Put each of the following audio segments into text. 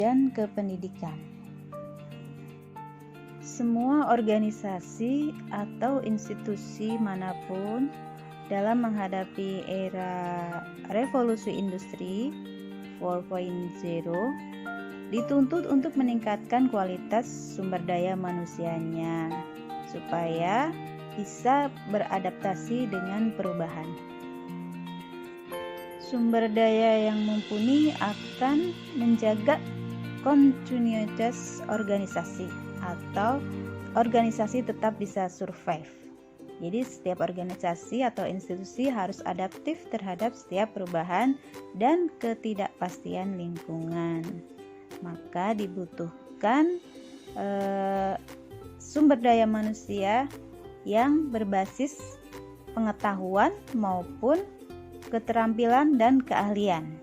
dan kependidikan. Semua organisasi atau institusi manapun dalam menghadapi era revolusi industri 4.0 dituntut untuk meningkatkan kualitas sumber daya manusianya supaya bisa beradaptasi dengan perubahan. Sumber daya yang mumpuni akan menjaga kontinuitas organisasi atau organisasi tetap bisa survive. Jadi setiap organisasi atau institusi harus adaptif terhadap setiap perubahan dan ketidakpastian lingkungan. Maka dibutuhkan sumber daya manusia yang berbasis pengetahuan maupun keterampilan dan keahlian.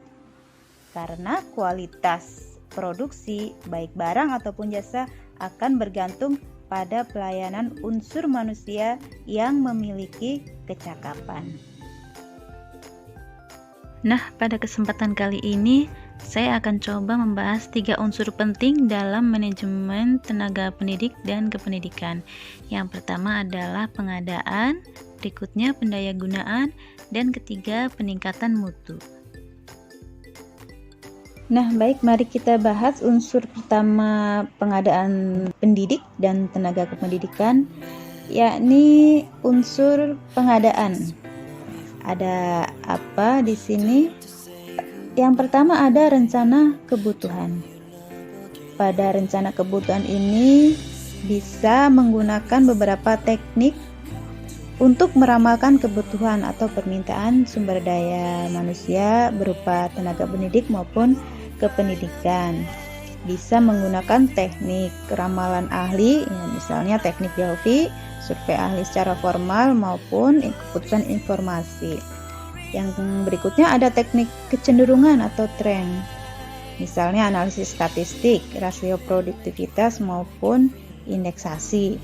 Karena kualitas produksi baik barang ataupun jasa akan bergantung pada pelayanan unsur manusia yang memiliki kecakapan. Nah, pada kesempatan kali ini saya akan coba membahas 3 unsur penting dalam manajemen tenaga pendidik dan kependidikan. Yang pertama adalah pengadaan, berikutnya pendayagunaan, dan ketiga peningkatan mutu. Nah, baik, mari kita bahas unsur pertama pengadaan pendidik dan tenaga kependidikan, yakni unsur pengadaan. Ada apa di sini? Yang pertama ada rencana kebutuhan. Pada rencana kebutuhan ini bisa menggunakan beberapa teknik untuk meramalkan kebutuhan atau permintaan sumber daya manusia berupa tenaga pendidik maupun kependidikan. Bisa menggunakan teknik ramalan ahli, misalnya teknik Delphi, survei ahli secara formal maupun keputusan informasi. Yang berikutnya ada teknik kecenderungan atau tren, misalnya analisis statistik, rasio produktivitas maupun indeksasi.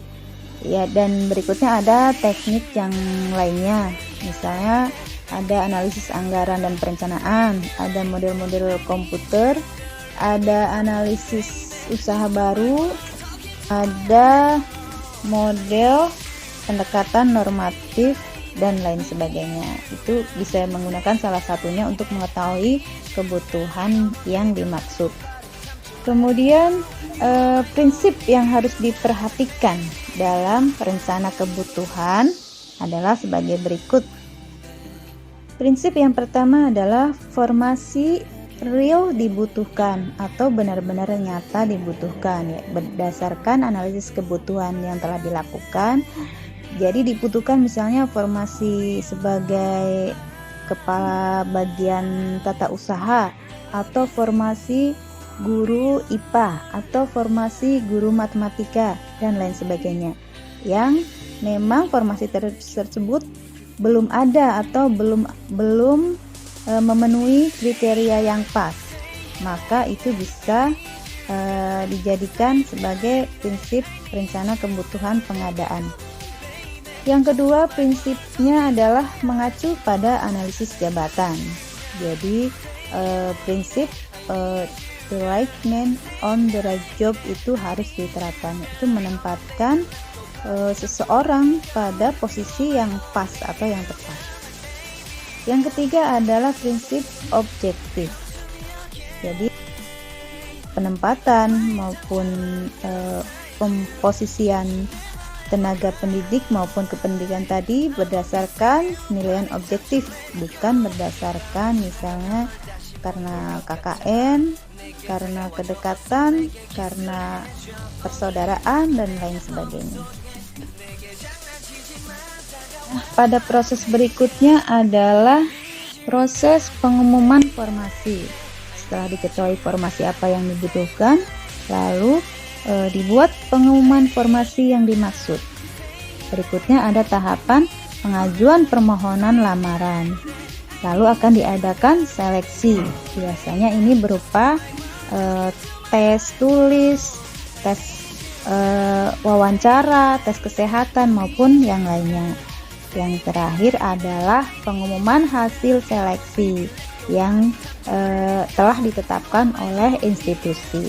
Ya, dan berikutnya ada teknik yang lainnya, misalnya ada analisis anggaran dan perencanaan, ada model-model komputer, ada analisis usaha baru, ada model pendekatan normatif, dan lain sebagainya. Itu bisa menggunakan salah satunya untuk mengetahui kebutuhan yang dimaksud. Kemudian prinsip yang harus diperhatikan dalam rencana kebutuhan adalah sebagai berikut. Prinsip yang pertama adalah formasi real dibutuhkan atau benar-benar nyata dibutuhkan, ya, berdasarkan analisis kebutuhan yang telah dilakukan. Jadi dibutuhkan misalnya formasi sebagai kepala bagian tata usaha, atau formasi guru IPA, atau formasi guru matematika, dan lain sebagainya. Yang memang formasi tersebut belum ada atau belum memenuhi kriteria yang pas, maka itu bisa dijadikan sebagai prinsip rencana kebutuhan pengadaan. Yang kedua, prinsipnya adalah mengacu pada analisis jabatan. Jadi prinsip the right man on the right job itu harus diterapkan. Itu menempatkan seseorang pada posisi yang pas atau yang tepat. Yang ketiga adalah prinsip objektif. Jadi penempatan maupun pemposisian tenaga pendidik maupun kependidikan tadi berdasarkan penilaian objektif, bukan berdasarkan misalnya karena KKN, karena kedekatan, karena persaudaraan, dan lain sebagainya. Pada proses berikutnya adalah proses pengumuman formasi. Setelah diketahui formasi apa yang dibutuhkan, lalu dibuat pengumuman formasi yang dimaksud. Berikutnya ada tahapan pengajuan permohonan lamaran. Lalu akan diadakan seleksi. Biasanya ini berupa tes tulis, tes wawancara, tes kesehatan maupun yang lainnya. Yang terakhir adalah pengumuman hasil seleksi. yang telah ditetapkan oleh institusi.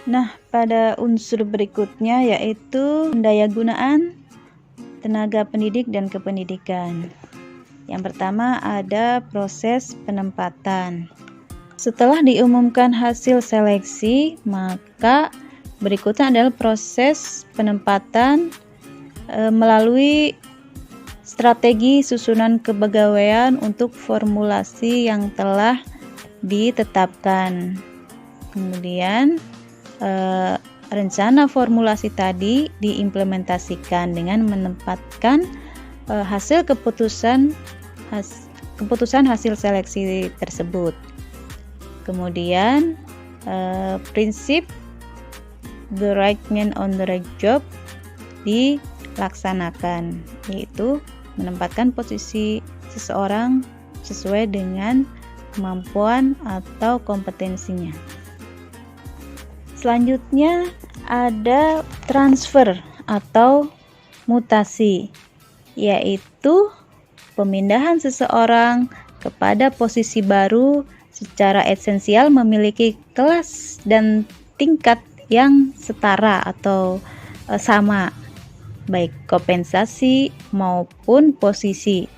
Nah, pada unsur berikutnya yaitu pendayagunaan tenaga pendidik dan kependidikan. Yang pertama ada proses penempatan. Setelah diumumkan hasil seleksi, maka berikutnya adalah proses penempatan melalui strategi susunan kepegawaian untuk formulasi yang telah ditetapkan. Kemudian rencana formulasi tadi diimplementasikan dengan menempatkan hasil keputusan hasil seleksi tersebut. Kemudian prinsip the right man on the right job dilaksanakan, yaitu menempatkan posisi seseorang sesuai dengan kemampuan atau kompetensinya. Selanjutnya ada transfer atau mutasi, yaitu pemindahan seseorang kepada posisi baru secara esensial memiliki kelas dan tingkat yang setara atau sama, baik kompensasi maupun posisi.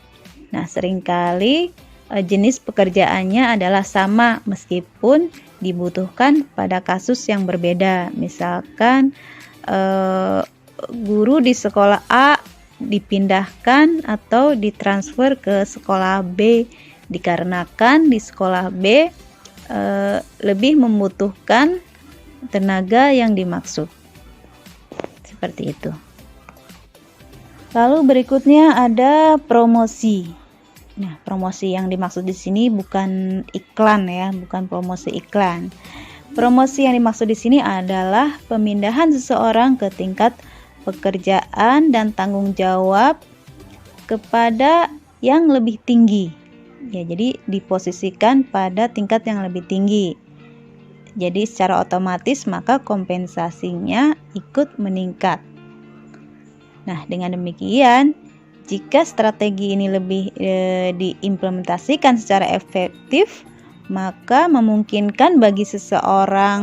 Nah, seringkali jenis pekerjaannya adalah sama meskipun dibutuhkan pada kasus yang berbeda. Misalkan guru di sekolah A dipindahkan atau ditransfer ke sekolah B dikarenakan di sekolah B lebih membutuhkan tenaga yang dimaksud. Seperti itu. Lalu berikutnya ada promosi. Nah, promosi yang dimaksud di sini bukan iklan ya, bukan promosi iklan. Promosi yang dimaksud di sini adalah pemindahan seseorang ke tingkat pekerjaan dan tanggung jawab kepada yang lebih tinggi. Ya, jadi diposisikan pada tingkat yang lebih tinggi. Jadi secara otomatis maka kompensasinya ikut meningkat. Nah, dengan demikian jika strategi ini lebih diimplementasikan secara efektif, maka memungkinkan bagi seseorang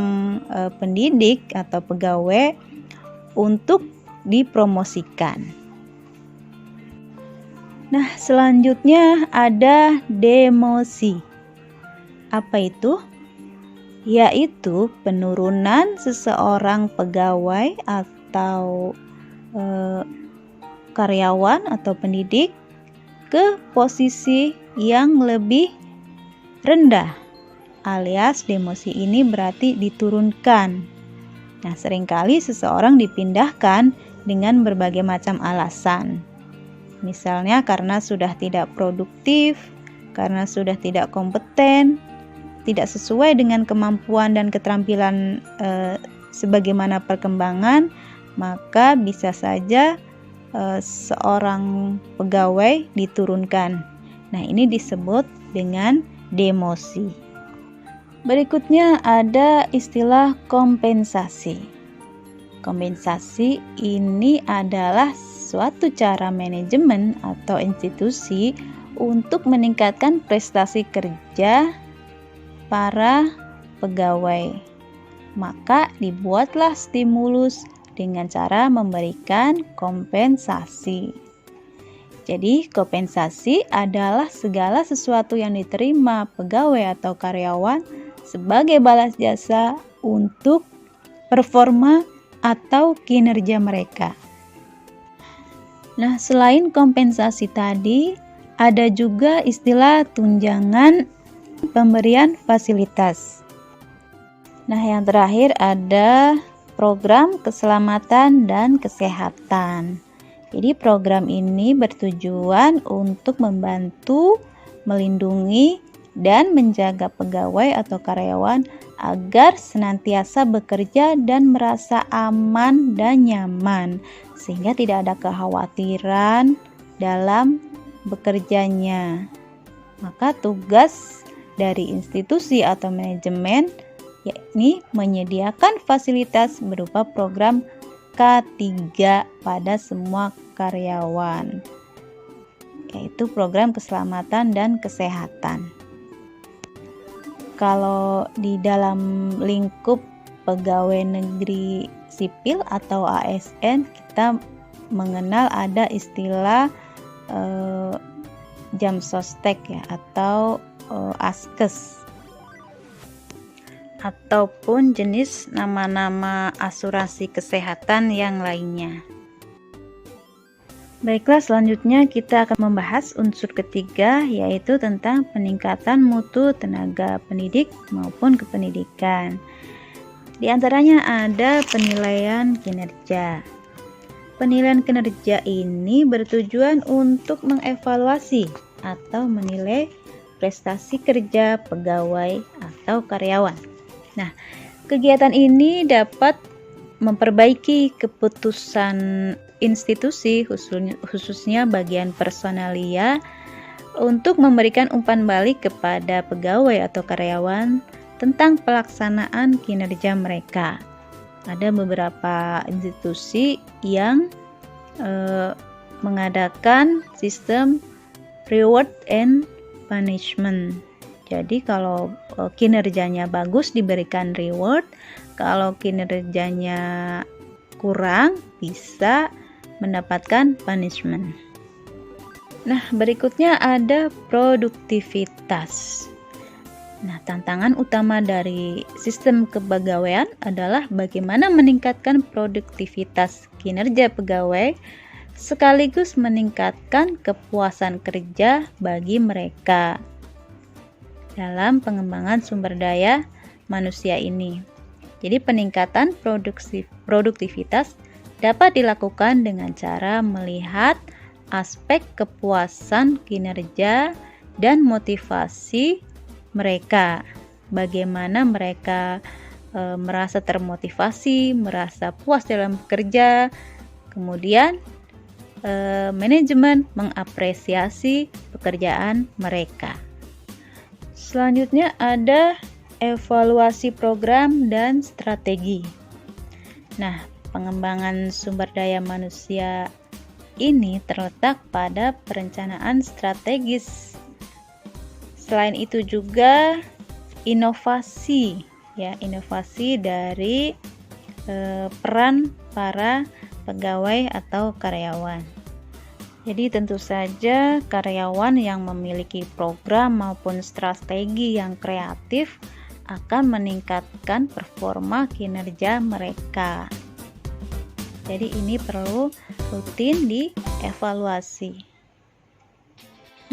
pendidik atau pegawai untuk dipromosikan. Nah, selanjutnya ada demosi. Apa itu? Yaitu penurunan seseorang pegawai atau karyawan atau pendidik ke posisi yang lebih rendah, alias demosi ini berarti diturunkan. Nah, seringkali seseorang dipindahkan dengan berbagai macam alasan. Misalnya karena sudah tidak produktif, karena sudah tidak kompeten, tidak sesuai dengan kemampuan dan keterampilan sebagaimana perkembangan, maka bisa saja seorang pegawai diturunkan. Nah, ini disebut dengan demosi. Berikutnya ada istilah kompensasi. Kompensasi ini adalah suatu cara manajemen atau institusi untuk meningkatkan prestasi kerja para pegawai. Maka dibuatlah stimulus dengan cara memberikan kompensasi. Jadi, kompensasi adalah segala sesuatu yang diterima pegawai atau karyawan sebagai balas jasa untuk performa atau kinerja mereka. Nah, selain kompensasi tadi, ada juga istilah tunjangan pemberian fasilitas. Nah, yang terakhir ada program keselamatan dan kesehatan. Jadi program ini bertujuan untuk membantu, melindungi, dan menjaga pegawai atau karyawan agar senantiasa bekerja dan merasa aman dan nyaman, sehingga tidak ada kekhawatiran dalam bekerjanya. Maka tugas dari institusi atau manajemen yakni menyediakan fasilitas berupa program K3 pada semua karyawan. yaitu program keselamatan dan kesehatan. Kalau di dalam lingkup pegawai negeri sipil atau ASN, kita mengenal ada istilah jam sostek ya, atau askes, ataupun jenis nama-nama asuransi kesehatan yang lainnya. Baiklah, selanjutnya kita akan membahas unsur ketiga, yaitu tentang peningkatan mutu tenaga pendidik maupun kependidikan. Di antaranya ada penilaian kinerja. Penilaian kinerja ini bertujuan untuk mengevaluasi atau menilai prestasi kerja pegawai atau karyawan. Nah, kegiatan ini dapat memperbaiki keputusan institusi, khususnya bagian personalia, untuk memberikan umpan balik kepada pegawai atau karyawan tentang pelaksanaan kinerja mereka. Ada beberapa institusi yang mengadakan sistem reward and punishment. Jadi kalau kinerjanya bagus diberikan reward, kalau kinerjanya kurang bisa mendapatkan punishment. Nah, berikutnya ada produktivitas. Nah, tantangan utama dari sistem kepegawaian adalah bagaimana meningkatkan produktivitas kinerja pegawai sekaligus meningkatkan kepuasan kerja bagi mereka dalam pengembangan sumber daya manusia ini. Jadi peningkatan produktivitas dapat dilakukan dengan cara melihat aspek kepuasan kinerja dan motivasi mereka. Bagaimana mereka merasa termotivasi, merasa puas dalam bekerja. Kemudian manajemen mengapresiasi pekerjaan mereka. Selanjutnya ada evaluasi program dan strategi. Nah, pengembangan sumber daya manusia ini terletak pada perencanaan strategis. Selain itu juga inovasi dari peran para pegawai atau karyawan. Jadi tentu saja karyawan yang memiliki program maupun strategi yang kreatif akan meningkatkan performa kinerja mereka. Jadi ini perlu rutin dievaluasi.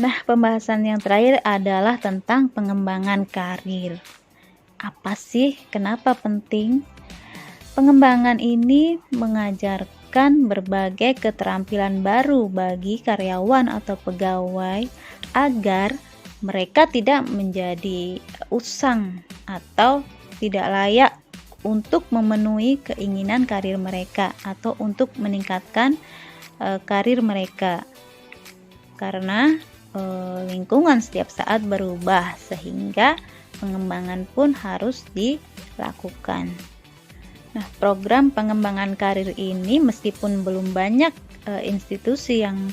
Nah, pembahasan yang terakhir adalah tentang pengembangan karir. Apa sih? Kenapa penting? Pengembangan ini mengajarkan berbagai keterampilan baru bagi karyawan atau pegawai agar mereka tidak menjadi usang atau tidak layak untuk memenuhi keinginan karir mereka atau untuk meningkatkan karir mereka. Karena lingkungan setiap saat berubah sehingga pengembangan pun harus dilakukan. Nah, program pengembangan karir ini meskipun belum banyak institusi yang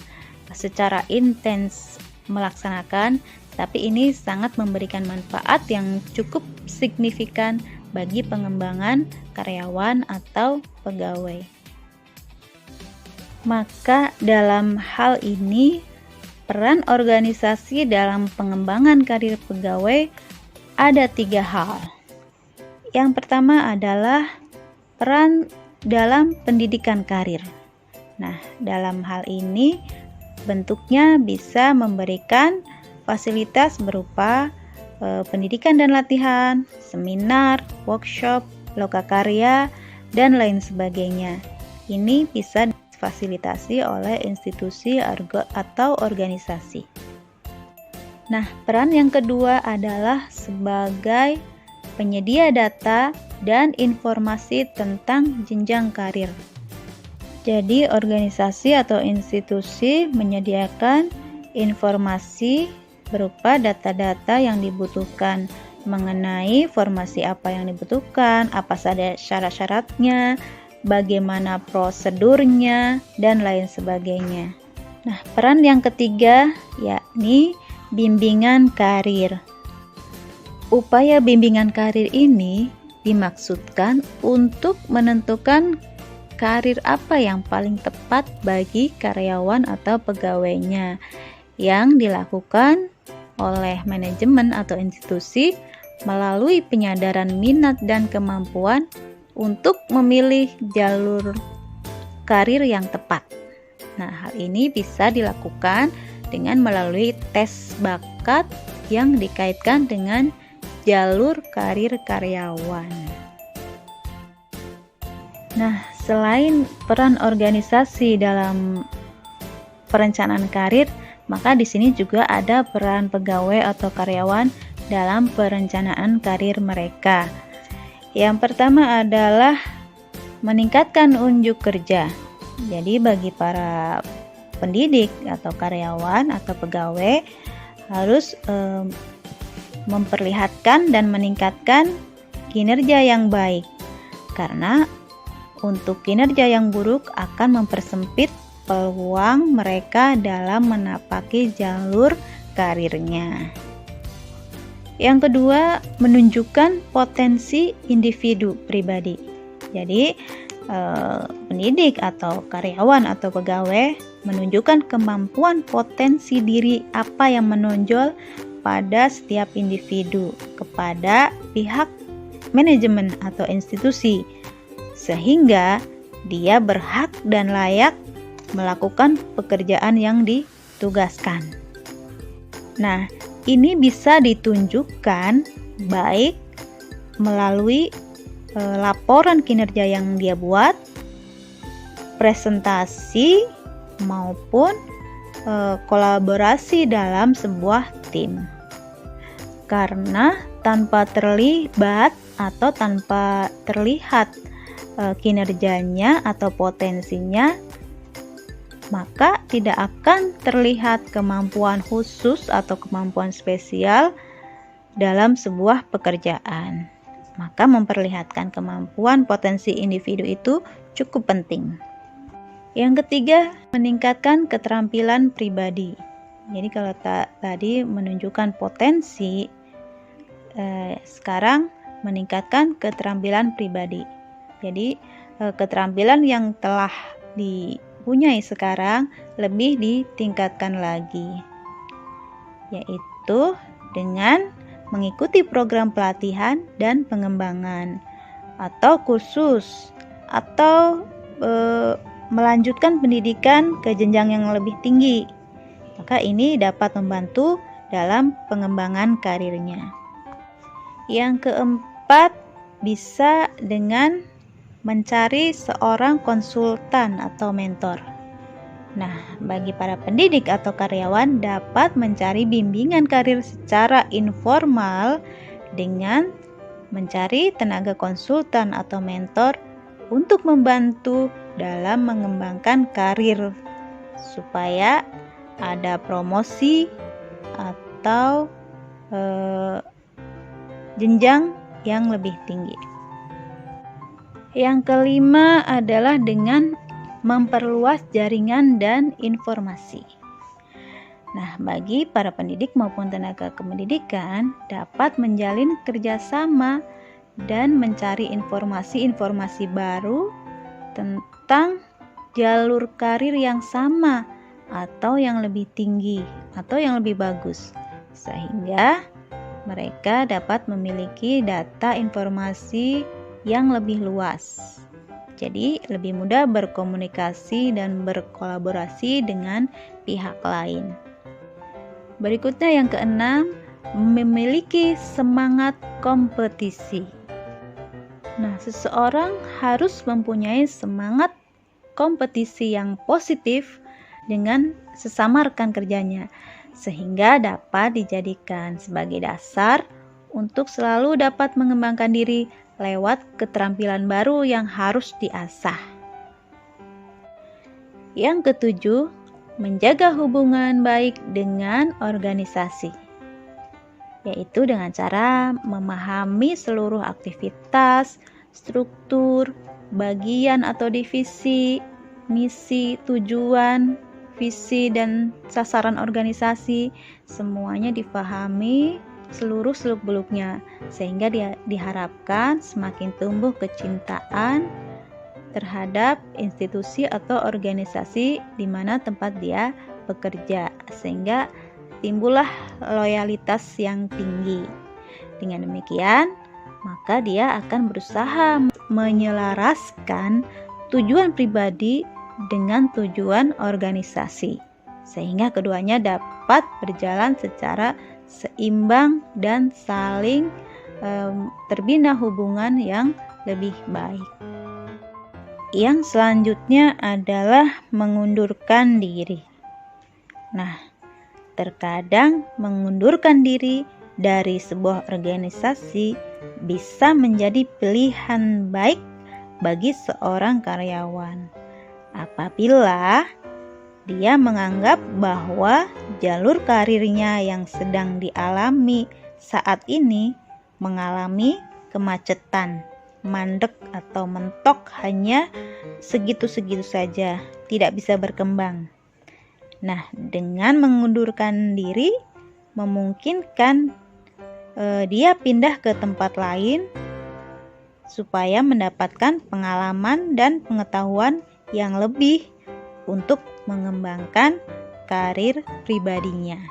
secara intens melaksanakan, tapi ini sangat memberikan manfaat yang cukup signifikan bagi pengembangan karyawan atau pegawai. Maka dalam hal ini, peran organisasi dalam pengembangan karir pegawai ada 3 hal. Yang pertama adalah peran dalam pendidikan karir. Nah, dalam hal ini bentuknya bisa memberikan fasilitas berupa pendidikan dan latihan, seminar, workshop, lokakarya, dan lain sebagainya. Ini bisa difasilitasi oleh institusi atau organisasi. Nah, peran yang kedua adalah sebagai penyedia data dan informasi tentang jenjang karir. Jadi, organisasi atau institusi menyediakan informasi berupa data-data yang dibutuhkan mengenai formasi apa yang dibutuhkan, apa saja syarat-syaratnya, bagaimana prosedurnya, dan lain sebagainya. Nah, peran yang ketiga yakni bimbingan karir. Upaya bimbingan karir ini dimaksudkan untuk menentukan karir apa yang paling tepat bagi karyawan atau pegawainya yang dilakukan oleh manajemen atau institusi melalui penyadaran minat dan kemampuan untuk memilih jalur karir yang tepat. Nah, hal ini bisa dilakukan dengan melalui tes bakat yang dikaitkan dengan jalur karir karyawan. Nah, selain peran organisasi dalam perencanaan karir, maka di sini juga ada peran pegawai atau karyawan dalam perencanaan karir mereka. Yang pertama adalah meningkatkan unjuk kerja. Jadi bagi para pendidik atau karyawan atau pegawai harus memperlihatkan dan meningkatkan kinerja yang baik, karena untuk kinerja yang buruk akan mempersempit peluang mereka dalam menapaki jalur karirnya. Yang kedua, menunjukkan potensi individu pribadi. Jadi pendidik atau karyawan atau pegawai menunjukkan kemampuan potensi diri apa yang menonjol pada setiap individu kepada pihak manajemen atau institusi, sehingga dia berhak dan layak melakukan pekerjaan yang ditugaskan. Nah, ini bisa ditunjukkan baik melalui laporan kinerja yang dia buat, presentasi, maupun kolaborasi dalam sebuah tim. Karena tanpa terlibat atau tanpa terlihat kinerjanya atau potensinya, maka tidak akan terlihat kemampuan khusus atau kemampuan spesial dalam sebuah pekerjaan. Maka memperlihatkan kemampuan potensi individu itu cukup penting. Yang ketiga, meningkatkan keterampilan pribadi. Jadi kalau tadi menunjukkan potensi, sekarang meningkatkan keterampilan pribadi. Jadi keterampilan yang telah dipunyai sekarang lebih ditingkatkan lagi, yaitu dengan mengikuti program pelatihan dan pengembangan atau kursus atau melanjutkan pendidikan ke jenjang yang lebih tinggi. Maka ini dapat membantu dalam pengembangan karirnya. Yang keempat, bisa dengan mencari seorang konsultan atau mentor. Nah, bagi para pendidik atau karyawan dapat mencari bimbingan karir secara informal dengan mencari tenaga konsultan atau mentor untuk membantu dalam mengembangkan karir supaya ada promosi atau jenjang yang lebih tinggi. Yang kelima adalah dengan memperluas jaringan dan informasi. Nah, bagi para pendidik maupun tenaga kependidikan dapat menjalin kerjasama dan mencari informasi-informasi baru tentang jalur karir yang sama atau yang lebih tinggi atau yang lebih bagus, sehingga mereka dapat memiliki data informasi yang lebih luas. Jadi lebih mudah berkomunikasi dan berkolaborasi dengan pihak lain. Berikutnya yang keenam, memiliki semangat kompetisi. Nah, seseorang harus mempunyai semangat kompetisi yang positif dengan sesama rekan kerjanya, sehingga dapat dijadikan sebagai dasar untuk selalu dapat mengembangkan diri lewat keterampilan baru yang harus diasah. Yang ketujuh, menjaga hubungan baik dengan organisasi, yaitu dengan cara memahami seluruh aktivitas, struktur, bagian atau divisi, misi, tujuan, visi dan sasaran organisasi, semuanya difahami seluruh seluk-beluknya, sehingga diharapkan semakin tumbuh kecintaan terhadap institusi atau organisasi di mana tempat dia bekerja, sehingga timbullah loyalitas yang tinggi. Dengan demikian, maka dia akan berusaha menyelaraskan tujuan pribadi dengan tujuan organisasi, sehingga keduanya dapat berjalan secara seimbang dan saling terbina hubungan yang lebih baik. Yang selanjutnya adalah mengundurkan diri. Nah, terkadang mengundurkan diri dari sebuah organisasi bisa menjadi pilihan baik bagi seorang karyawan apabila dia menganggap bahwa jalur karirnya yang sedang dialami saat ini mengalami kemacetan, mandek atau mentok hanya segitu-segitu saja, tidak bisa berkembang. Nah, dengan mengundurkan diri memungkinkan dia pindah ke tempat lain supaya mendapatkan pengalaman dan pengetahuan yang lebih untuk mengembangkan karir pribadinya.